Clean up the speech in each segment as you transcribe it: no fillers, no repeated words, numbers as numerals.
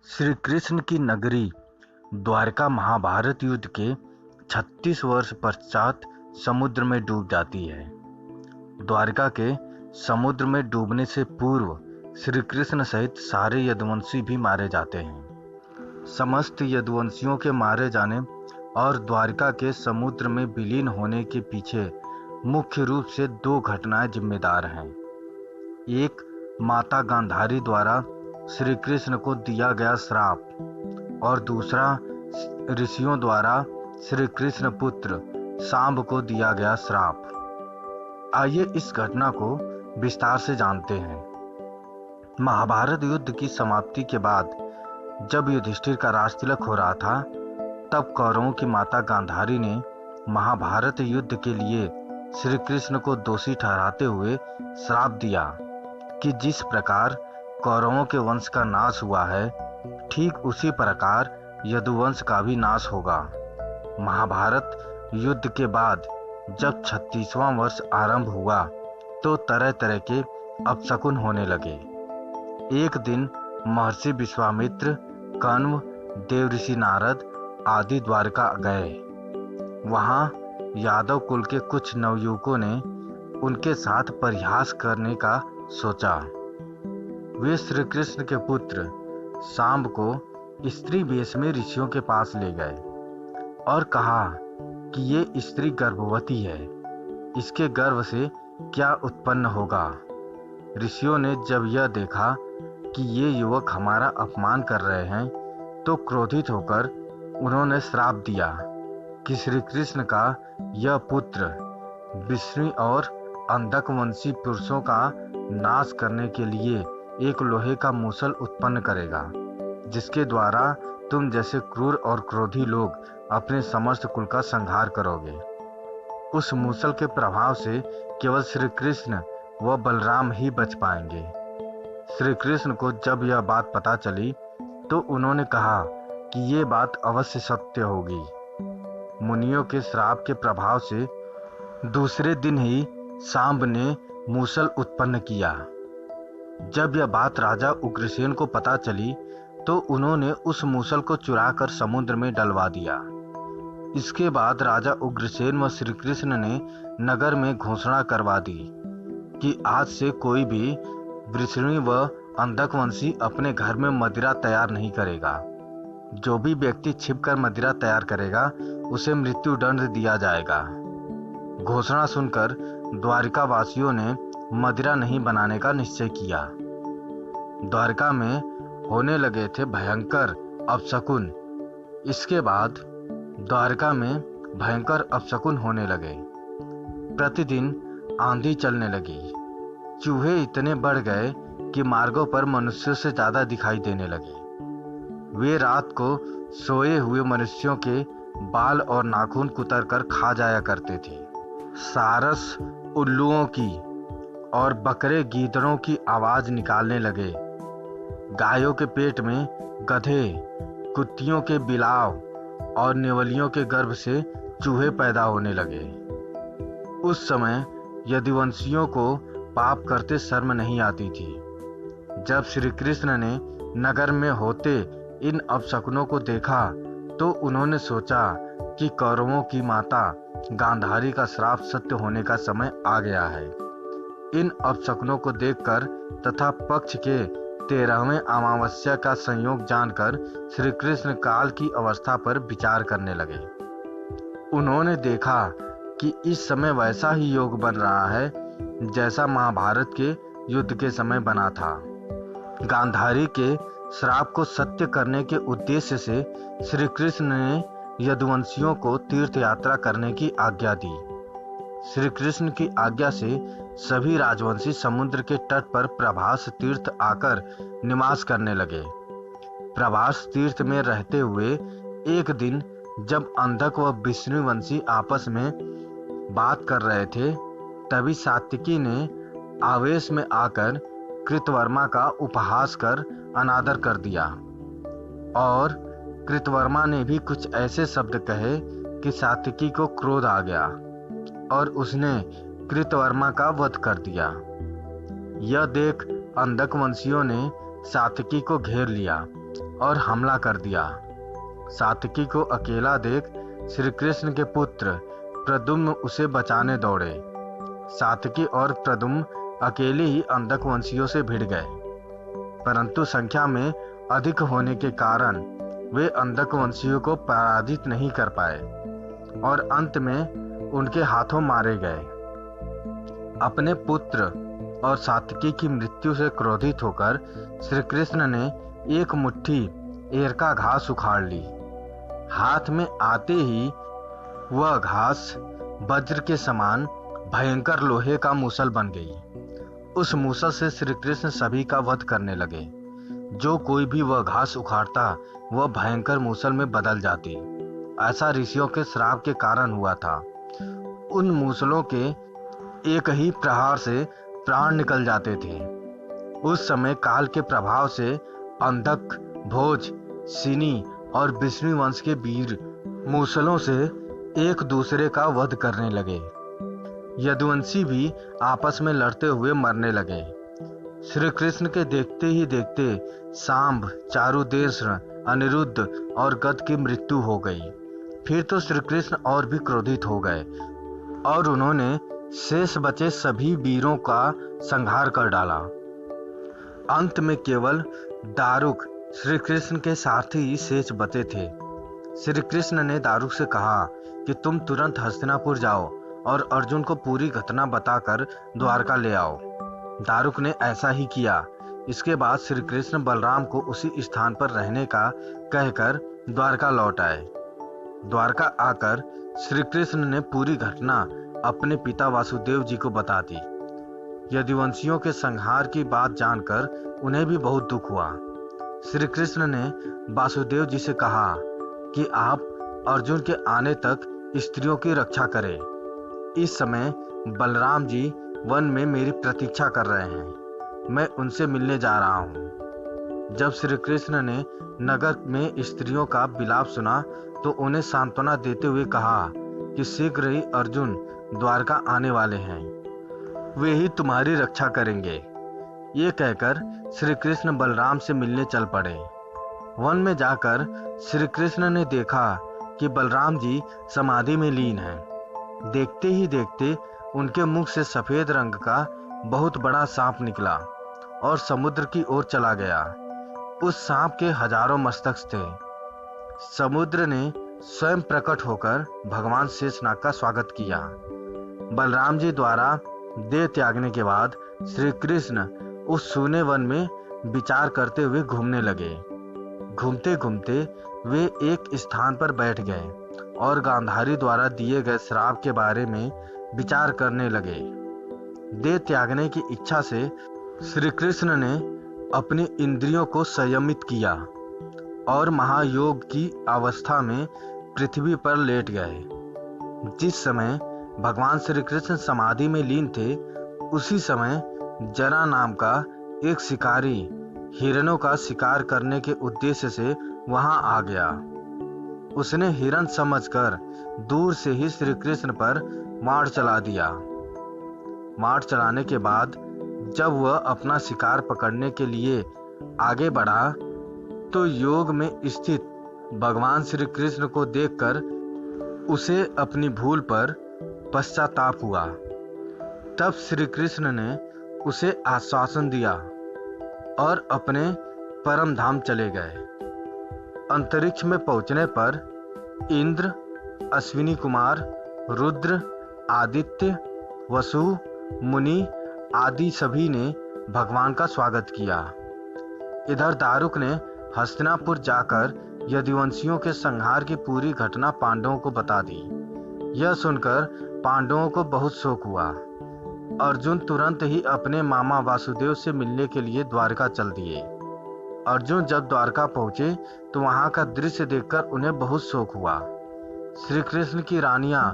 श्री कृष्ण की नगरी द्वारका महाभारत युद्ध के 36 वर्ष पश्चात समुद्र में डूब जाती है। द्वारका के समुद्र में डूबने से पूर्व श्री कृष्ण सहित सारे यदुवंशी भी मारे जाते हैं। समस्त यदुवंशियों के मारे जाने और द्वारका के समुद्र में विलीन होने के पीछे मुख्य रूप से दो घटनाएं जिम्मेदार हैं। एक, माता गांधारी द्वारा श्री कृष्ण को दिया गया श्राप, और दूसरा, ऋषियों द्वारा श्री कृष्ण पुत्र सांब को दिया गया श्राप। आइए इस घटना को विस्तार से जानते हैं। महाभारत युद्ध की समाप्ति के बाद जब युधिष्ठिर का राजतिलक हो रहा था, तब कौरवों की माता गांधारी ने महाभारत युद्ध के लिए श्री कृष्ण को दोषी ठहराते हुए श्राप दिया कि जिस प्रकार कौरवों के वंश का नाश हुआ है, ठीक उसी प्रकार यदुवंश का भी नाश होगा। महाभारत युद्ध के बाद जब 36वां वर्ष आरंभ हुआ तो तरह तरह के अपशकुन होने लगे। एक दिन महर्षि विश्वामित्र, कण्व, देवऋषि नारद आदि द्वारका गए। वहां यादव कुल के कुछ नवयुवकों ने उनके साथ परिहास करने का सोचा। वे श्री कृष्ण के पुत्र सांब को स्त्री वेश में ऋषियों के पास ले गए और कहा कि ये स्त्री गर्भवती है, इसके गर्भ से क्या उत्पन्न होगा। ऋषियों ने जब यह देखा कि ये युवक हमारा अपमान कर रहे हैं, तो क्रोधित होकर उन्होंने श्राप दिया कि श्री कृष्ण का यह पुत्र विष्णु और अंधकवंशी पुरुषों का नाश करने के लिए एक लोहे का मूसल उत्पन्न करेगा, जिसके द्वारा तुम जैसे क्रूर और क्रोधी लोग अपने समस्त कुल का संहार करोगे। उस मूसल के प्रभाव से केवल श्री कृष्ण व बलराम ही बच पाएंगे। श्री कृष्ण को जब यह बात पता चली तो उन्होंने कहा कि ये बात अवश्य सत्य होगी। मुनियों के श्राप के प्रभाव से दूसरे दिन ही सांब ने मूसल उत्पन्न किया। जब यह बात राजा उग्रसेन को पता चली तो उन्होंने उस मूसल को चुराकर समुद्र में डलवा दिया। इसके बाद राजा उग्रसेन व श्री कृष्ण ने नगर में घोषणा करवा दी कि आज से कोई भी वृषणी व अंधकवंशी अपने घर में मदिरा तैयार नहीं करेगा। जो भी व्यक्ति छिपकर मदिरा तैयार करेगा उसे मृत्यु दंड दिया जाएगा। घोषणा सुनकर द्वारिका वासियों ने मदिरा नहीं बनाने का निश्चय किया। द्वारका में होने लगे थे भयंकर अपशकुन। इसके बाद द्वारका में भयंकर अपशकुन होने लगे। प्रतिदिन आंधी चलने लगी। चूहे इतने बढ़ गए कि मार्गों पर मनुष्यों से ज्यादा दिखाई देने लगे। वे रात को सोए हुए मनुष्यों के बाल और नाखून कुतर कर खा जाया करते थे। सारस उल्लुओं की और बकरे गीदड़ों की आवाज निकालने लगे। गायों के पेट में गधे, कुत्तियों के बिलाव और नेवलियों के गर्भ से चूहे पैदा होने लगे। उस समय यदुवंशियों को पाप करते शर्म नहीं आती थी। जब श्री कृष्ण ने नगर में होते इन अपशकुनों को देखा तो उन्होंने सोचा कि कौरवों की माता गांधारी का श्राप सत्य होने का समय आ गया है। इन अपशकुनों को देखकर तथा पक्ष के 13वें अमावस्या का संयोग जानकर श्री कृष्ण काल की अवस्था पर विचार करने लगे। उन्होंने देखा कि इस समय वैसा ही योग बन रहा है जैसा महाभारत के युद्ध के समय बना था। गांधारी के श्राप को सत्य करने के उद्देश्य से श्री कृष्ण ने यदुवंशियों को तीर्थ यात्रा करने की आज्ञा दी। श्री कृष्ण की आज्ञा से सभी राजवंशी समुद्र के तट पर प्रभास तीर्थ आकर निवास करने लगे। प्रभास तीर्थ में रहते हुए एक दिन जब अंधक व विष्णुवंशी आपस में बात कर रहे थे, तभी सात्विकी ने आवेश में आकर कृतवर्मा का उपहास कर अनादर कर दिया और कृतवर्मा ने भी कुछ ऐसे शब्द कहे कि सात्विकी को क्रोध आ गया और उसने कृतवर्मा का वध कर दिया। यह देख अंधकवंशियों ने सात्विकी को घेर लिया और हमला कर दिया। सात्यकी को अकेला देख श्री कृष्ण के पुत्र प्रद्युम्न उसे बचाने दौड़े। सात्यकी और प्रद्युम्न अकेले ही अंधक वंशियों से भिड़ गए, परंतु संख्या में अधिक होने के कारण वे अंधक वंशियों को पराजित नहीं कर पाए और अंत में उनके हाथों मारे गए। अपने पुत्र और सात्यकी की मृत्यु से क्रोधित होकर श्री कृष्ण ने एक मुट्ठी एरका घास उखाड़ ली। हाथ में आते ही वह घास वज्र के समान भयंकर लोहे का मूसल बन गई। उस मूसल से श्री कृष्ण सभी का वध करने लगे। जो कोई भी वह घास उखाड़ता वह भयंकर मूसल में बदल जाती। ऐसा ऋषियों के श्राप के कारण हुआ था। उन मूसलों के एक ही प्रहार से प्राण निकल जाते थे। उस समय काल के प्रभाव से अंधक, भोज, सिनी और विष्णु वंश के वीर मूसलों से एक दूसरे का वध करने लगे। यदुवंशी भी आपस में लड़ते हुए मरने लगे। श्री कृष्ण के देखते ही देखते सांब, चारुदेश्र, अनिरुद्ध और गद की मृत्यु हो गई। फिर तो श्री कृष्ण और भी क्रोधित हो गए और उन्होंने शेष बचे सभी वीरों का संहार कर डाला। अंत में केवल दारुक श्री कृष्ण के सारथी ही शेष बचे थे। श्री कृष्ण ने दारुक से कहा कि तुम तुरंत हस्तिनापुर जाओ और अर्जुन को पूरी घटना बताकर द्वारका ले आओ। दारुक ने ऐसा ही किया। इसके बाद श्री कृष्ण बलराम को उसी स्थान पर रहने का कहकर द्वारका लौट आए। द्वारका आकर श्री कृष्ण ने पूरी घटना अपने पिता वासुदेव जी को बता दी। यदुवंशियों के संहार की बात जानकर उन्हें भी बहुत दुख हुआ। श्री कृष्ण ने वासुदेव जी से कहा कि आप अर्जुन के आने तक स्त्रियों की रक्षा करें। इस समय बलराम जी वन में मेरी प्रतीक्षा कर रहे हैं। मैं उनसे मिलने जा रहा हूँ। जब श्री कृष्ण ने नगर में स्त्रियों का विलाप सुना तो उन्हें सांत्वना देते हुए कहा कि शीघ्र ही अर्जुन द्वारका आने वाले हैं। वे ही तुम्हारी रक्षा करेंगे। ये कहकर श्री कृष्ण बलराम से मिलने चल पड़े। वन में जाकर श्री कृष्ण ने देखा कि बलराम जी समाधि में लीन हैं। देखते ही देखते उनके मुख से सफेद रंग का बहुत बड़ा सांप निकला और समुद्र की ओर चला गया। उस सांप के हजारों मस्तक थे। समुद्र ने स्वयं प्रकट होकर भगवान शेषनाग का स्वागत किया। बलराम जी द्वारा देह त्यागने के बाद श्री कृष्ण उस सूने वन में विचार करते हुए घूमने लगे। घूमते घूमते वे एक स्थान पर बैठ गए और गांधारी द्वारा दिए गए श्राप के बारे में विचार करने लगे। देह त्यागने की इच्छा से श्री कृष्ण ने अपनी इंद्रियों को संयमित किया और महायोग की अवस्था में पृथ्वी पर लेट गए। जिस समय भगवान श्री कृष्ण समाधि में लीन थे, उसी समय जरा नाम का एक शिकारी हिरणों का शिकार करने के उद्देश्य से वहां आ गया। उसने हिरण समझकर दूर से ही श्री कृष्ण पर मार चला दिया। मार चलाने के बाद जब वह अपना शिकार पकड़ने के लिए आगे बढ़ा तो योग में स्थित भगवान श्री कृष्ण को देखकर उसे अपनी भूल पर पश्चाताप हुआ। तब श्री कृष्ण ने उसे आश्वासन दिया और अपने परम धाम चले गए। अंतरिक्ष में पहुंचने पर इंद्र, अश्विनी कुमार, रुद्र, आदित्य, वसु, मुनि आदि सभी ने भगवान का स्वागत किया। इधर दारुक ने हस्तिनापुर जाकर यदुवंशियों के संहार की पूरी घटना पांडवों को बता दी। यह सुनकर पांडवों को बहुत शोक हुआ। अर्जुन तुरंत ही अपने मामा वासुदेव से मिलने के लिए द्वारका चल दिए। अर्जुन जब द्वारका पहुंचे तो वहां का दृश्य देखकर उन्हें बहुत शोक हुआ। श्री कृष्ण की रानियां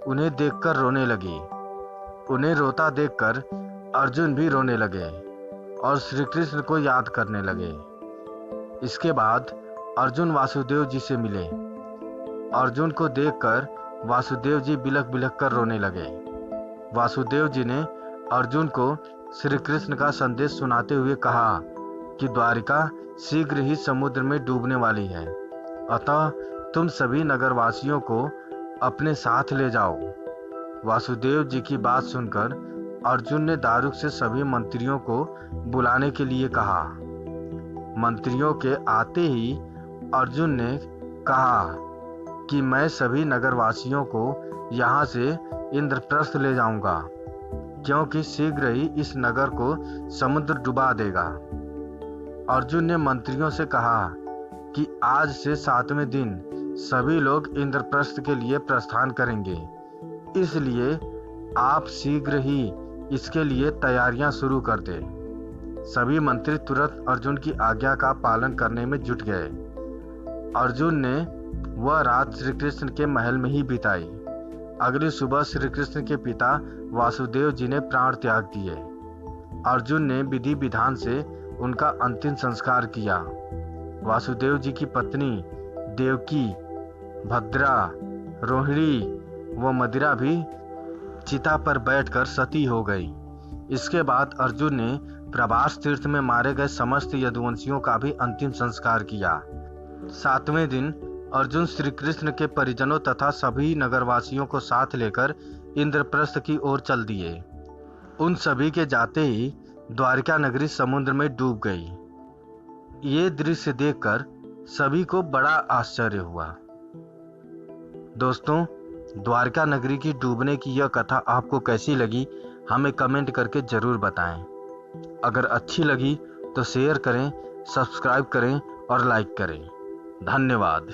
उन्हें देखकर रोने लगी। उन्हें रोता देखकर अर्जुन भी रोने लगे और श्री कृष्ण को याद करने लगे। इसके बाद अर्जुन वासुदेव जी से मिले। अर्जुन को देखकर वासुदेव जी बिलख बिलख कर रोने लगे। वासुदेव जी ने अर्जुन को श्री कृष्ण का संदेश सुनाते हुए कहा कि द्वारिका शीघ्र ही समुद्र में डूबने वाली है, अतः तुम सभी नगरवासियों को अपने साथ ले जाओ। वासुदेव जी की बात सुनकर अर्जुन ने दारुक से सभी मंत्रियों को बुलाने के लिए कहा। मंत्रियों के आते ही अर्जुन ने कहा कि मैं सभी नगरवासियों को यहाँ से इंद्रप्रस्थ ले जाऊंगा, क्योंकि शीघ्र ही इस नगर को समुद्र डुबा देगा। अर्जुन ने मंत्रियों से कहा कि आज से 7वें दिन सभी लोग इंद्रप्रस्थ के लिए प्रस्थान करेंगे, इसलिए आप शीघ्र ही इसके लिए तैयारियां शुरू कर दें। सभी मंत्री तुरंत अर्जुन की आज्ञा का पालन करने में जुट गए। अर्जुन ने वह रात श्री कृष्ण के महल में ही बिताई। अगली सुबह श्री कृष्ण के पिता वासुदेव जी ने प्राण त्याग दिए। अर्जुन ने विधि विधान से उनका अंतिम संस्कार किया। वासुदेव जी की पत्नी देवकी, भद्रा, रोहिणी व मदिरा भी चिता पर बैठकर सती हो गई। इसके बाद अर्जुन ने प्रभास तीर्थ में मारे गए समस्त यदुवंशियों का भी अंतिम संस्कार किया। 7वें दिन अर्जुन श्री कृष्ण के परिजनों तथा सभी नगरवासियों को साथ लेकर इंद्रप्रस्थ की ओर चल दिए। उन सभी के जाते ही द्वारिका नगरी समुद्र में डूब गई। ये दृश्य देखकर सभी को बड़ा आश्चर्य हुआ। दोस्तों, द्वारिका नगरी की डूबने की यह कथा आपको कैसी लगी, हमें कमेंट करके जरूर बताएं। अगर अच्छी लगी तो शेयर करें, सब्सक्राइब करें और लाइक करें। धन्यवाद।